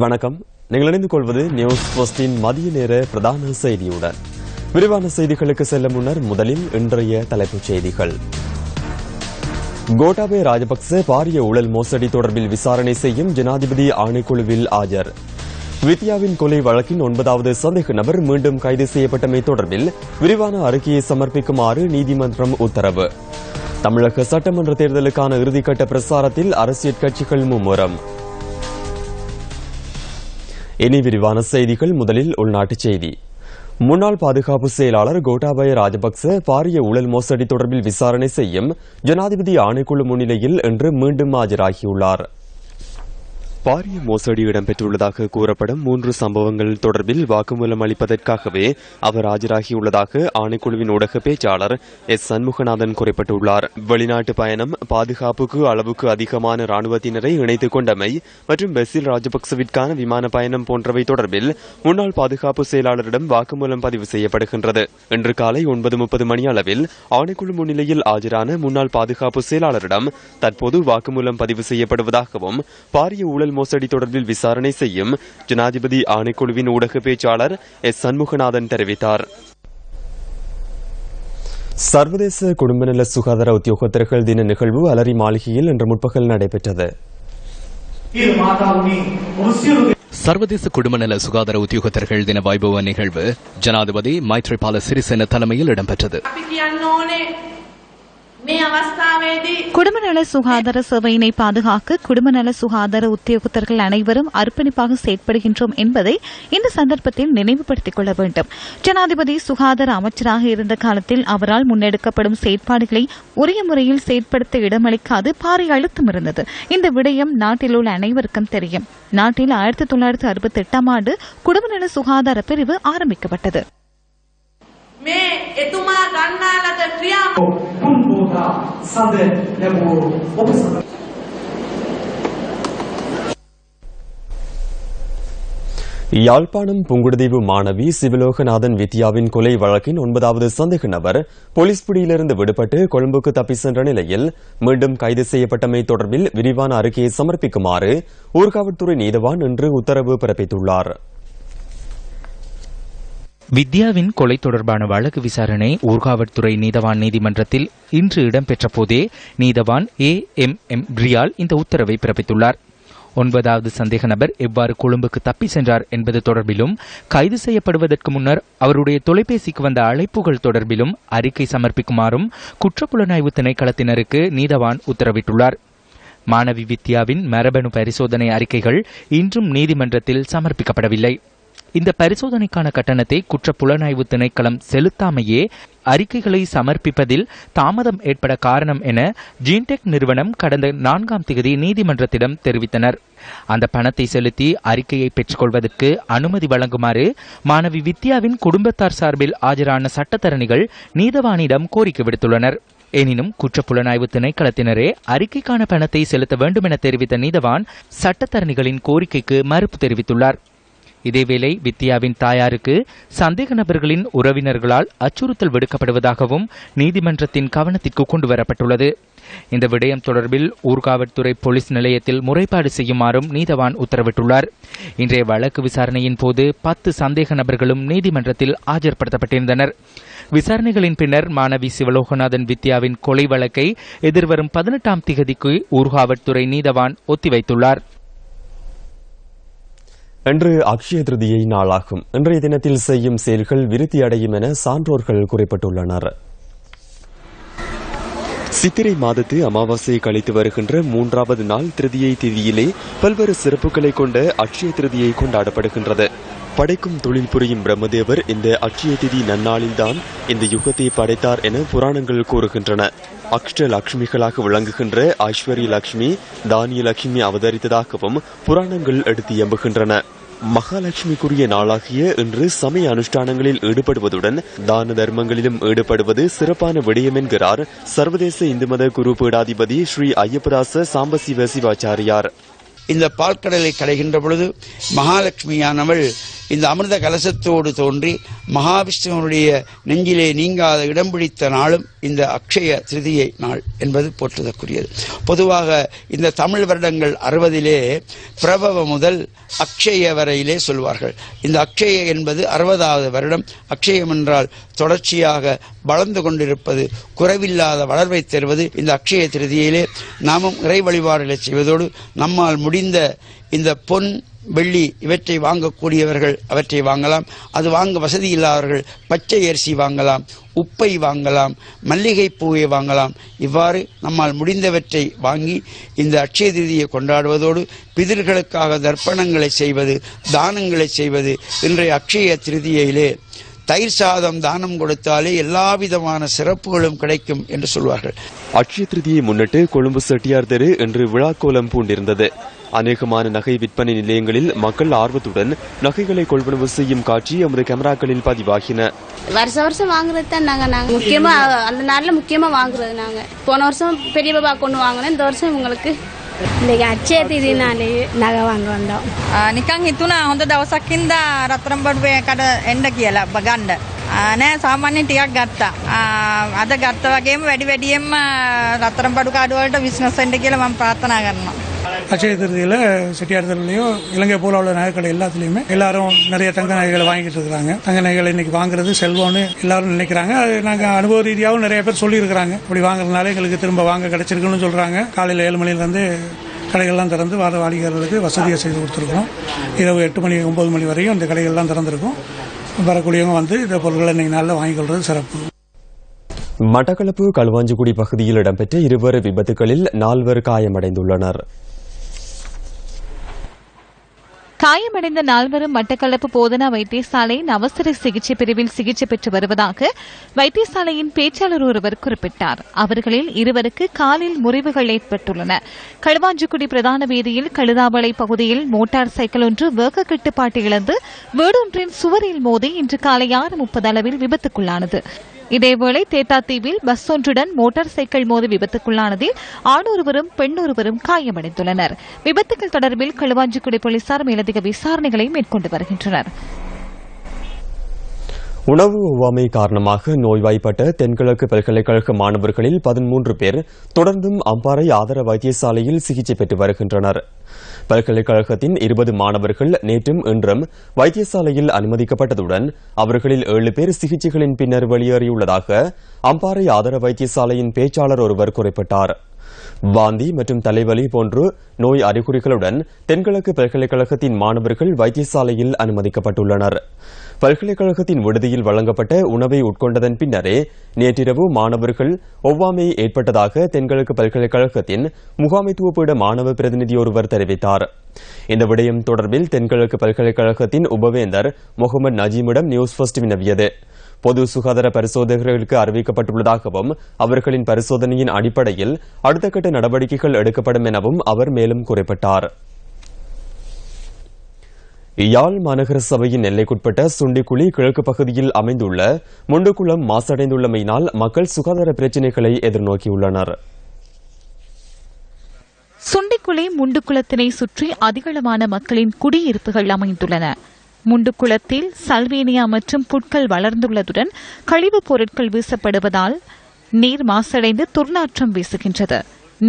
வணக்கம். நீங்கள் இணைந்து கொள்வது நியூஸ் போஸ்டின் மதிய நேர பிரதான செய்தியுடன். விரிவான செய்திகளுக்கு செல்ல முன்னர் முதலில் இன்றைய தலைப்புச் செய்திகள். கோட்டாபய ராஜபக்ச பாரிய ஊழல் மோசடி தொடர்பில் விசாரணை செய்யும் ஜனாதிபதி ஆணைக்குழுவில் ஆஜர். வித்யாவின் கொலை வழக்கின் 9வது சந்தேக நபர் மீண்டும் கைது செய்யப்பட்டமை தொடர்பில் விரிவான அறிக்கையை சமர்ப்பிக்குமாறு நீதிமன்றம் உத்தரவு. தமிழக சட்டமன்ற தேர்தலுக்கான இறுதிக்கட்ட பிரசாரத்தில் அரசியல் கட்சிகள் மும்முரம். இனி விரிவான செய்திகள். முதலில் உள்நாட்டுச் செய்தி. முன்னாள் பாதுகாப்பு செயலாளர் கோட்டாபய ராஜபக்ச பாரிய ஊழல் மோசடி தொடர்பில் விசாரணை செய்யும் ஜனாதிபதி ஆணைக்குழு முன்னிலையில் இன்று மீண்டும் ஆஜராகியுள்ளார். பாரிய மோசடி இடம்பெற்றுள்ளதாக கூறப்படும் 3 சம்பவங்கள் தொடர்பில் வாக்குமூலம் அளிப்பதற்காகவே அவர் ஆஜராகியுள்ளதாக ஆணைக்குழுவின் ஊடக பேச்சாளர் எஸ் சண்முகநாதன் குறிப்பிட்டுள்ளார். வெளிநாட்டு பயணம், பாதுகாப்புக்கு அளவுக்கு அதிகமான ராணுவத்தினரை இணைத்துக் கொண்டமை மற்றும் பெசில் ராஜபக்சவிற்கான விமான பயணம் போன்றவை தொடர்பில் முன்னாள் பாதுகாப்பு செயலாளரிடம் வாக்குமூலம் பதிவு செய்யப்படுகின்றது. இன்று காலை 9:30 மணி அளவில் ஆணைக்குழு முன்னிலையில் ஆஜரான முன்னாள் பாதுகாப்பு செயலாளரிடம் தற்போது வாக்குமூலம் பதிவு செய்யப்படுவதாகவும் பாரிய ஊழல் மோசடி தொடர்பில் விசாரணை செய்யும் ஜனாதிபதி ஆணைக்குழுவின் ஊடக பேச்சாளர் எஸ் சண்முகநாதன் தெரிவித்தார். சர்வதேச குடும்பநல சுகாதார உத்தியோகத்தர்கள் தின நிகழ்வு அலரி மாளிகையில் இன்று முற்பகல் நடைபெற்றது. சர்வதேச குடும்பநல சுகாதார உத்தியோகத்தர்கள் தின வைபவ நிகழ்வு ஜனாதிபதி மைத்ரிபால சிறிசேன தலைமையில் இடம்பெற்றது. குடும்பநல சுகாதார சேவையினை பாதுகாக்க குடும்பநல சுகாதார உத்தியோகத்தர்கள் அனைவரும் அர்ப்பணிப்பாக செயற்படுகின்றோம் என்பதை இந்த சந்தர்ப்பத்தில் நினைவுபடுத்திக் கொள்ள வேண்டும். ஜனாதிபதி சுகாதார அமைச்சராக இருந்த காலத்தில் அவரால் முன்னெடுக்கப்படும் செயற்பாடுகளை உரிய முறையில் செயற்படுத்த இடமளிக்காது பாரிய அழுத்தம் இருந்தது. இந்த விடயம் நாட்டில் உள்ள அனைவருக்கும் தெரியும். நாட்டில் 1968ஆம் ஆண்டு குடும்பநல சுகாதார பிரிவு ஆரம்பிக்கப்பட்டது. யாழ்ப்பாணம் புங்குடுதீவு மாணவி சிவலோகநாதன் வித்யாவின் கொலை வழக்கின் 9வது சந்தேக நபர் போலீஸ் பிடியிலிருந்து விடுபட்டு கொழும்புக்கு தப்பி சென்ற நிலையில் மீண்டும் கைது செய்யப்பட்டமை தொடர்பில் விரிவான அறிக்கையை சமர்ப்பிக்குமாறு ஊர்காவல்துறை நீதவான் இன்று உத்தரவு பிறப்பித்துள்ளார். வித்யாவின் கொலை தொடர்பான வழக்கு விசாரணை ஊர்காவல்துறை நீதவான் நீதிமன்றத்தில் இன்று இடம்பெற்ற போதே நீதவான் AMM பிரியால் இந்த உத்தரவை பிறப்பித்துள்ளார். 9வது சந்தேக நபர் எவ்வாறு கொழும்புக்கு தப்பி சென்றார் என்பது தொடர்பிலும் கைது செய்யப்படுவதற்கு முன்னர் அவருடைய தொலைபேசிக்கு வந்த அழைப்புகள் தொடர்பிலும் அறிக்கை சமர்ப்பிக்குமாறும் குற்றப்புலனாய்வு திணைக்களத்தினருக்கு நீதவான் உத்தரவிட்டுள்ளார். மாணவி வித்யாவின் மரபணு பரிசோதனை அறிக்கைகள் இன்றும் நீதிமன்றத்தில் சமர்ப்பிக்கப்படவில்லை. இந்த பரிசோதனைக்கான கட்டணத்தை குற்ற புலனாய்வு திணைக்களம் செலுத்தாமையே அறிக்கைகளை சமர்ப்பிப்பதில் தாமதம் ஏற்பட காரணம் என ஜீன்டெக் நிறுவனம் கடந்த 4ஆம் தேதி நீதிமன்றத்திடம் தெரிவித்தனர். அந்த பணத்தை செலுத்தி அறிக்கையை பெற்றுக்கொள்வதற்கு அனுமதி வழங்குமாறு மாணவி வித்யாவின் குடும்பத்தார் சார்பில் ஆஜரான சட்டத்தரணிகள் நீதவானிடம் கோரிக்கை விடுத்துள்ளனர். எனினும் குற்றப்புலனாய்வு திணைக்களத்தினரே அறிக்கைக்கான பணத்தை செலுத்த வேண்டும் என தெரிவித்த நீதவான் சட்டத்தரணிகளின் கோரிக்கைக்கு மறுப்பு தெரிவித்துள்ளார். இதேவேளை வித்யாவின் தாயாருக்கு சந்தேக நபர்களின் உறவினர்களால் அச்சுறுத்தல் விடுக்கப்படுவதாகவும் நீதிமன்றத்தின் கவனத்திற்கு கொண்டுவரப்பட்டுள்ளது. இந்த விடயம் தொடர்பில் ஊர்காவல்துறை போலீஸ் நிலையத்தில் முறைப்பாடு செய்யுமாறும் நீதவான் உத்தரவிட்டுள்ளார். இன்றைய வழக்கு விசாரணையின் போது 10 சந்தேக நபர்களும் நீதிமன்றத்தில் ஆஜர்படுத்தப்பட்டிருந்தனர். விசாரணைகளின் பின்னர் மாணவி சிவலோகநாதன் வித்யாவின் கொலை வழக்கை எதிர்வரும் 18ஆம் தேதிக்கு ஊர்காவல்துறை நீதவான் ஒத்திவைத்துள்ளார். இன்று அக்ஷய திருதியை நாளாகும். இன்றைய தினத்தில் செய்யும் செயல்கள் விருத்தி அடையும் என சான்றோர்கள் குறிப்பிட்டுள்ளனர். சித்திரை மாதத்து அமாவாசையை கழித்து வருகின்ற 3வது நாள் திருதியை திதியிலே பல்வேறு சிறப்புகளை கொண்ட அக்ஷய திருதியை கொண்டாடப்படுகின்றது. படைக்கும் தொழில் புரியும் பிரம்மதேவர் இந்த அக்ஷய திதி நன்னாளில்தான் இந்த யுகத்தை படைத்தார் என புராணங்கள் கூறுகின்றன. அக்ஷ லட்சுமிகளாக விளங்குகின்ற ஐஸ்வர்ய லட்சுமி, தானிய லட்சுமி அவதரித்ததாகவும் புராணங்கள் எடுத்து எம்புகின்றன. மகாலட்சுமிக்குரிய நாளாகிய இன்று சமய அனுஷ்டானங்களில் ஈடுபடுவதுடன் தான தர்மங்களிலும் ஈடுபடுவது சிறப்பான விடயம் என்கிறார் சர்வதேச இந்து மத குரு பீடாதிபதி ஸ்ரீ ஐயப்பதாச சாம்பசிவ சிவாச்சாரியார். இந்த பால்கடலை கடைகின்ற பொழுது மகாலட்சுமியானவள் இந்த அமிர்த கலசத்தோடு தோன்றி மகாவிஷ்ணுவனுடைய நெஞ்சிலே நீங்காத இடம் பிடித்த நாளும் இந்த அக்ஷய திருதியை நாள் என்பது போற்றுதற்குரியது. பொதுவாக இந்த தமிழ் வருடங்கள் 60 பிரபவ முதல் அக்ஷய வரையிலே சொல்வார்கள். இந்த அக்ஷய என்பது 60வது வருடம். அக்ஷயம் என்றால் தொடர்ச்சியாக வளர்ந்து கொண்டிருப்பது, குறைவில்லாத வளர்வை தருவது. இந்த அக்ஷய திருதியிலே நாமும் இறை வழிபாடுகளை செய்வதோடு நம்மால் முடிந்த இந்த பொன் வெள்ளி இவற்றை வாங்கக்கூடியவர்கள் அவற்றை வாங்கலாம். அது வாங்க வசதி இல்லாதவர்கள் பச்சை அரிசி வாங்கலாம், உப்பை வாங்கலாம், மல்லிகை பூவை வாங்கலாம். இவ்வாறு நம்மால் முடிந்தவற்றை வாங்கி இந்த அட்சய திருதியை கொண்டாடுவதோடு பிதர்களுக்காக தர்ப்பணங்களை செய்வது, தானங்களை செய்வது. இன்றைய அட்சய திருதியிலே தயிர் சாதம் தானம் கொடுத்தாலே எல்லா விதமான சிறப்புகளும் கிடைக்கும் என்று சொல்வார்கள். அட்சய திருதியை முன்னிட்டு கொழும்பு செட்டியார் தெரு இன்று விழாக்கோலம் பூண்டிருந்தது. அநேகமான நகை விற்பனை நிலையங்களில் மக்கள் ஆர்வத்துடன் நகைகளை கொள்வனவு செய்யும் காட்சி எமது கேமராக்களில் பதிவாகின. வருஷம் வாங்குறது தான் நாங்க முக்கியமா அந்த நாள்ல முக்கியமா வாங்குறது. நாங்க போன வருஷம் பெரிய பாபா கொண்டு வாங்கினோம். இந்த வருஷம் உங்களுக்கு இன்னைக்கு அட்சய திருதினாலே நகை வாங்க வந்தோம். නිකන් හිතුණා හොඳ දවසක් ඉඳලා රත්තරන් බඩුවේ කඩ එන්න කියලා ගන්න. නෑ සාමාන්‍යයෙන් ටිකක් ගත්තා. අද ගත්ත වගේම වැඩි වැඩියෙන්ම රත්තරන් බඩු කාඩු වලට බිස්නස් වෙන්න කියලා මම ප්‍රාර්ථනා කරනවා. அட்சய திருதியில் செட்டியார் தெருவிலையும் இலங்கை போல உள்ள நகைக்கடை எல்லாத்துலேயுமே எல்லாரும் நிறைய தங்க நகைகளை வாங்கிட்டு இருக்கிறாங்க. தங்க நகைகளை இன்னைக்கு வாங்குறது செல்வம்னு எல்லாரும் நினைக்கிறாங்க. அது நாங்கள் அனுபவ ரீதியாகவும் நிறைய பேர் சொல்லியிருக்கிறாங்க. அப்படி வாங்குறதுனால எங்களுக்கு திரும்ப வாங்க கிடைச்சிருக்குன்னு சொல்கிறாங்க. காலையில் 7 மணிலேருந்து கடைகள்லாம் திறந்து வர வாடிக்கையாளர்களுக்கு வசதியை செய்து கொடுத்துருக்கோம். இரவு 8 மணி 9 மணி வரையும் இந்த கடைகள்லாம் திறந்திருக்கும். வரக்கூடியவங்க வந்து இந்த பொருட்களை இன்னைக்கு நாளில் வாங்கிக்கொள்வது சிறப்பு. மட்டக்களப்பு களுவாஞ்சிக்குடி பகுதியில் இடம்பெற்ற இருவேறு விபத்துகளில் 4 காயமடைந்துள்ளனர். காயமடைந்த 4 மட்டக்களப்பு போதனா வைத்தியசாலையின் அவசர சிகிச்சை பிரிவில் சிகிச்சை பெற்று வருவதாக வைத்தியசாலையின் பேச்சாளர் ஒருவர் குறிப்பிட்டார். அவர்களில் 2 காலில் முறிவுகள் ஏற்பட்டுள்ளன. களுவாஞ்சிக்குடி பிரதான வீதியில் கழுதாவளை பகுதியில் மோட்டார் சைக்கிள் ஒன்று வேக கட்டுப்பாட்டை இழந்து வீடொன்றின் சுவரில் மோதி இன்று காலை 6:30 அளவில் விபத்துக்குள்ளானது. இதேவேளை தேத்தாத்தீவில் பஸ் ஒன்றுடன் மோட்டார் சைக்கிள் மோதி விபத்துக்குள்ளானதில் ஆணொருவரும் பெண்ணொருவரும் காயமடைந்துள்ளனர். விபத்துகள் தொடர்பில் களுவாஞ்சிக்குடி போலீசார் மேலதிக விசாரணைகளை மேற்கொண்டு வருகின்றனர். உணவு ஒவ்வாமை காரணமாக நோய்வாய்ப்பட்ட தென்கிழக்கு பல்கலைக்கழக மாணவர்களில் 13 பேர் தொடர்ந்தும் அம்பாறை ஆதார வைத்தியசாலையில் சிகிச்சை பெற்று வருகின்றனர். பல்கலைக்கழகத்தின் 20 மாணவர்கள் நேற்றும் இன்றும் வைத்தியசாலையில் அனுமதிக்கப்பட்டதுடன் அவர்களில் 7 பேர் சிகிச்சைகளின் பின்னர் வெளியேறியுள்ளதாக அம்பாறை ஆதார வைத்தியசாலையின் பேச்சாளர் ஒருவர் குறிப்பிட்டார். வாந்தி மற்றும் தலைவலி போன்று நோய் அறிகுறிகளுடன் தென்கிழக்கு பல்கலைக்கழகத்தின் மாணவர்கள் வைத்தியசாலையில் அனுமதிக்கப்பட்டுள்ளனர். பல்கலைக்கழகத்தின் விடுதியில் வழங்கப்பட்ட உணவை உட்கொண்டதன் பின்னரே நேற்றிரவு மாணவர்கள் ஒவ்வாமை ஏற்பட்டதாக தென்கிழக்கு பல்கலைக்கழகத்தின் முகாமைத்துவ பீட மாணவ பிரதிநிதி ஒருவர் தெரிவித்தார். இந்த விடயம் தொடர்பில் தென்கிழக்கு பல்கலைக்கழகத்தின் உபவேந்தர் முகமது நஜீமிடம் நியூஸ் ஃபர்ஸ்ட் வினவியது. பொது சுகாதார பரிசோதகர்களுக்கு அறிவிக்கப்பட்டுள்ளதாகவும் அவர்களின் பரிசோதனையின் அடிப்படையில் அடுத்த கட்ட நடவடிக்கைகள் எடுக்கப்படும் எனவும் அவர் மேலும் குறிப்பிட்டார். யாழ் மாநகர சபையின் எல்லைக்குட்பட்ட சுண்டிக்குழி கிழக்கு பகுதியில் அமைந்துள்ள முண்டுக்குளம் மாசடைந்துள்ளமையினால் மக்கள் சுகாதார பிரச்சினைகளை எதிர்நோக்கியுள்ளனர். சுண்டிக்குழி முண்டுக்குளத்தினை சுற்றி அதிகளவான மக்களின் குடியிருப்புகள் அமைந்துள்ளன. முண்டுக்குளத்தில் சல்வேனியா மற்றும் புட்கள் வளர்ந்துள்ளதுடன் கழிவுப் பொருட்கள் வீசப்படுவதால் நீர் மாசடைந்து துர்நாற்றம் வீசுகின்றது.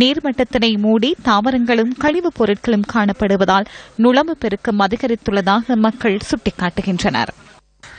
நீர்மட்டத்தினை மூடி தாவரங்களும் கழிவுப் பொருட்களும் காணப்படுவதால் நுளம்பு பெருக்கம் அதிகரித்துள்ளதாக மக்கள் சுட்டிக்காட்டுகின்றனர்.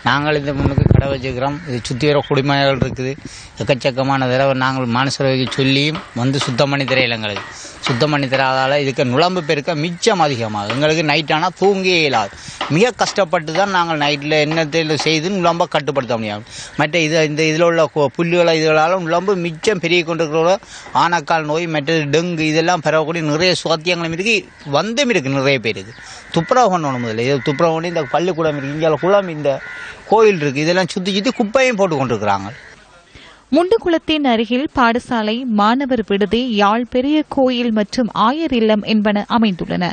நாங்கள் இந்த முன்னுக்கு கடை வச்சுக்கிறோம். இது சுற்றி வர குடிமனைகள் இருக்குது. எக்கச்சக்கமான தடவை நாங்கள் மானசரவைக்கு சொல்லியும் வந்து சுத்தம் பண்ணி தரையில் எங்களுக்கு சுத்தம் பண்ணி தராதால் இதுக்கு நுளம்பு பெருக்க மிச்சம் அதிகமாகும். எங்களுக்கு நைட்டானால் தூங்கியே இல்லாது மிக கஷ்டப்பட்டு தான் நாங்கள் நைட்டில் எண்ணத்தில் செய்து நுளம்பை கட்டுப்படுத்த முடியாது. மற்ற இதில் உள்ள புல்லுகளை இதனால நுளம்பு மிச்சம் பெருகி கொண்டிருக்கிற ஆனக்கால் நோய் மற்றது டெங்கு இதெல்லாம் பெறக்கூடிய நிறைய சுவாத்தியங்களும் இருக்குது வந்தும் இருக்குது. நிறைய பேருக்கு துப்புரவு பண்ணணும். முதல்ல இது துப்புரவு பண்ணி இந்த பள்ளிக்கூடம் இருக்குது, இங்கே குளம், இந்த கோயில் இருக்குது, இதெல்லாம் சுற்றி சுற்றி குப்பையும் போட்டு கொண்டிருக்கிறாங்க. முண்டுகுளத்தின் அருகில் பாடசாலை, மாணவர் விடுதி, யாழ் பெரிய கோயில் மற்றும் ஆயர் இல்லம் என்பன அமைந்துள்ளன.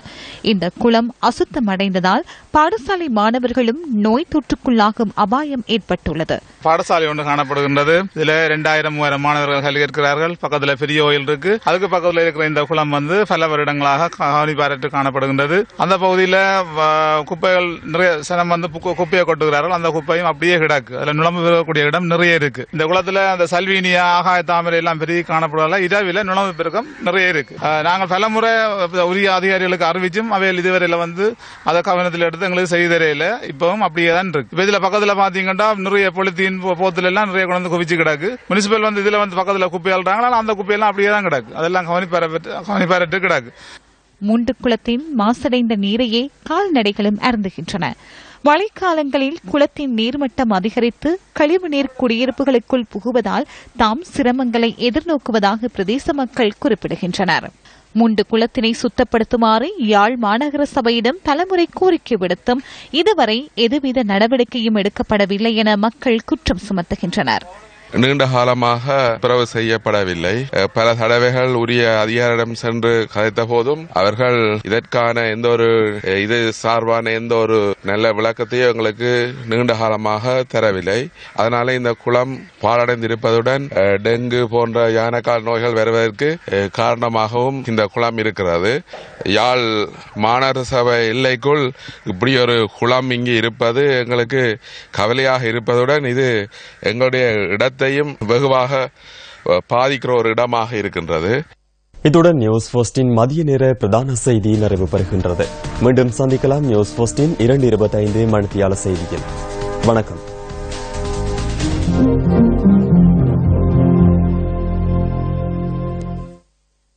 இந்த குளம் அசுத்தமடைந்ததால் பாடசாலை மாணவர்களும் நோய் தொற்றுக்குள்ளாகும் அபாயம் ஏற்பட்டுள்ளது. பாடசாலை ஒன்று காணப்படுகின்றது. இதுல 2000-3000 மாணவர்கள் இருக்கிறார்கள். பக்கத்துல பெரிய கோயில் இருக்கு. அதுக்கு பக்கத்துல இருக்கிற இந்த குளம் பல வருடங்களாக கவனிப்பாரற்று காணப்படுகின்றது. அந்த பகுதியில குப்பைகள் நிறைய சனம் குப்பையை கொட்டுகிறார்கள். அந்த குப்பையும் அப்படியே கிடக்கு. அதுல நுழம்பு பெறக்கூடிய இடம் நிறைய இருக்கு. இந்த குளத்துல அந்த சல்வீனியா, ஆகாய தாமரை எல்லாம் பெருகி காணப்படுவதால் இரவில நுழம்பு பெருக்கம் நிறைய இருக்கு. நாங்கள் பலமுறை உரிய அதிகாரிகளுக்கு அறிவிச்சும் அவையில் இதுவரையில அதை கவனத்தில் எடுத்து எங்களுக்கு செய்து தெரியல. இப்பவும் அப்படியே தான் இருக்கு. இதுல பக்கத்துல பாத்தீங்கன்னா நிறைய பொலித்தீன் போத்துல எல்லாம் நிறைய கொண்டு குவிச்சு கிடக்கு. முனிசிபல் இதுல பக்கத்துல குப்பை அள்ளுறாங்களா, அந்த குப்பையெல்லாம் அப்படியே தான் கிடக்கு. அதெல்லாம் கவனிப்பாரற்று கிடக்கு. முண்டுகுளத்தின் மாசடைந்த நீரையே கால்நடைகளும் அருந்துகின்றன. மழைக்காலங்களில் குளத்தின் நீர்மட்டம் அதிகரித்து கழிவுநீர் குடியிருப்புகளுக்குள் புகுவதால் தாம் சிரமங்களை எதிர்நோக்குவதாக பிரதேச மக்கள் குறிப்பிடுகின்றனர். முண்டு குளத்தினை சுத்தப்படுத்துமாறு யாழ் மாநகர சபையிடம் பலமுறை கோரிக்கை விடுத்தும் இதுவரை எதுவித நடவடிக்கையும் எடுக்கப்படவில்லை என மக்கள் குற்றம் சுமத்துகின்றனர். நீண்ட காலமாக பிறகு செய்யப்படவில்லை. பல தடவைகள் உரிய அதிகாரிடம் சென்று கதைத்த போதும் அவர்கள் இதற்கான இது சார்பான எந்த ஒரு நல்ல விளக்கத்தையும் எங்களுக்கு நீண்ட காலமாக தரவில்லை. அதனால இந்த குளம் பாழடைந்திருப்பதுடன் டெங்கு போன்ற யானைக்கால் நோய்கள் வருவதற்கு காரணமாகவும் இந்த குளம் இருக்கிறது. யாழ் மாநகர சபை எல்லைக்குள் இப்படி ஒரு குளம் இங்கு இருப்பது எங்களுக்கு கவலையாக இருப்பதுடன் இது எங்களுடைய இடத்தையும் வெகுவாக பாதிக்கிற ஒரு இடமாக இருக்கின்றது. இத்துடன் நியூஸ் போஸ்டின் மதிய நேர பிரதான செய்தி நிறைவு பெறுகின்றது. மீண்டும் சந்திக்கலாம் நியூஸ் போஸ்டின் 2:25 மணித்தியால செய்தியில். வணக்கம்.